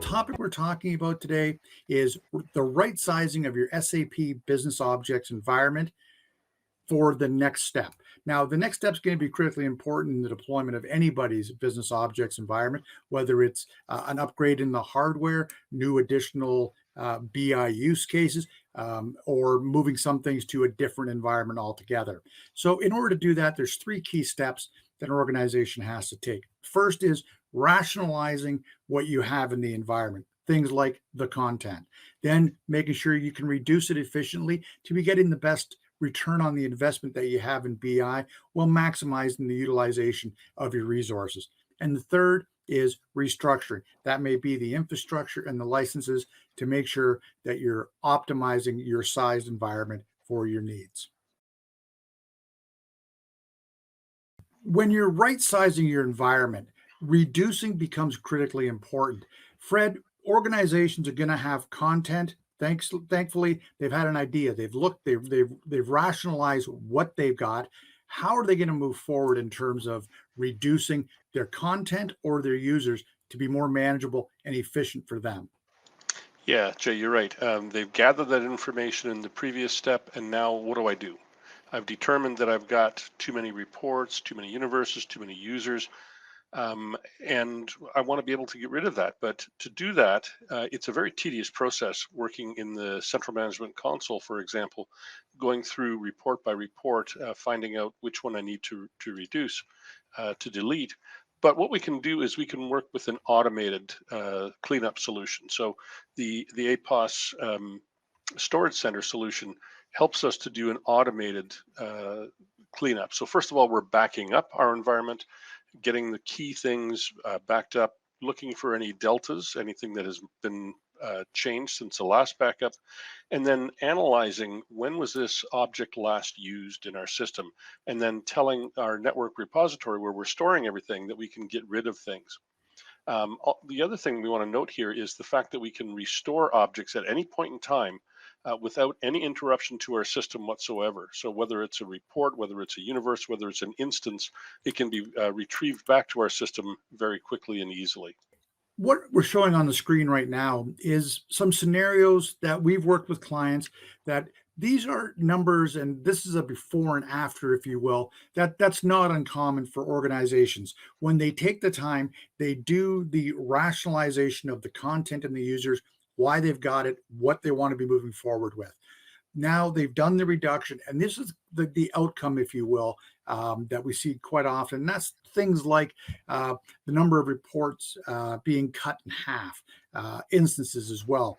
topic we're talking about today is the right sizing of your SAP Business Objects environment for the next step. Now, the next step is going to be critically important in the deployment of anybody's business objects environment, whether it's an upgrade in the hardware, new additional BI use cases, or moving some things to a different environment altogether. So in order to do that, there's three key steps that an organization has to take. First is rationalizing what you have in the environment, things like the content. Then making sure you can reduce it efficiently to be getting the best return on the investment that you have in BI while maximizing the utilization of your resources. And the third is restructuring. That may be the infrastructure and the licenses to make sure that you're optimizing your sized environment for your needs. When you're right sizing your environment, reducing becomes critically important. Fred, organizations are going to have content. Thankfully, they've had an idea. They've looked. They've rationalized what they've got. How are they going to move forward in terms of reducing their content or their users to be more manageable and efficient for them? Yeah, Jay, you're right. They've gathered that information in the previous step, and now what do I do? I've determined that I've got too many reports, too many universes, too many users, and I want to be able to get rid of that. But to do that, it's a very tedious process working in the central management console, for example, going through report by report, finding out which one I need to reduce, to delete. But what we can do is we can work with an automated cleanup solution. So the APOS storage center solution helps us to do an automated cleanup. So first of all, we're backing up our environment, getting the key things backed up, looking for any deltas, anything that has been changed since the last backup, and then analyzing when was this object last used in our system, and then telling our network repository where we're storing everything that we can get rid of things. The other thing we want to note here is the fact that we can restore objects at any point in time without any interruption to our system whatsoever. So whether it's a report, whether it's a universe, whether it's an instance, it can be retrieved back to our system very quickly and easily. What we're showing on the screen right now is some scenarios that we've worked with clients that these are numbers, and this is a before and after, if you will. That's not uncommon for organizations. When they take the time, they do the rationalization of the content and the users, why they've got it, what they want to be moving forward with. Now they've done the reduction, and this is the outcome, if you will, that we see quite often. And that's things like the number of reports being cut in half, instances as well.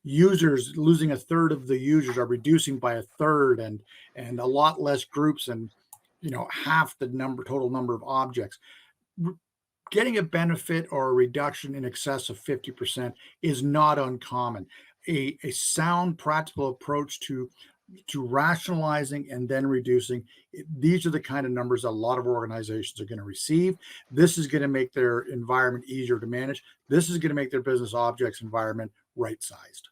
Users losing a third of the users are reducing by a third, and a lot less groups, and half the total number of objects. Getting a benefit or a reduction in excess of 50% is not uncommon. A sound, practical approach to rationalizing and then reducing. These are the kind of numbers a lot of organizations are going to receive. This is going to make their environment easier to manage. This is going to make their business objects environment right-sized.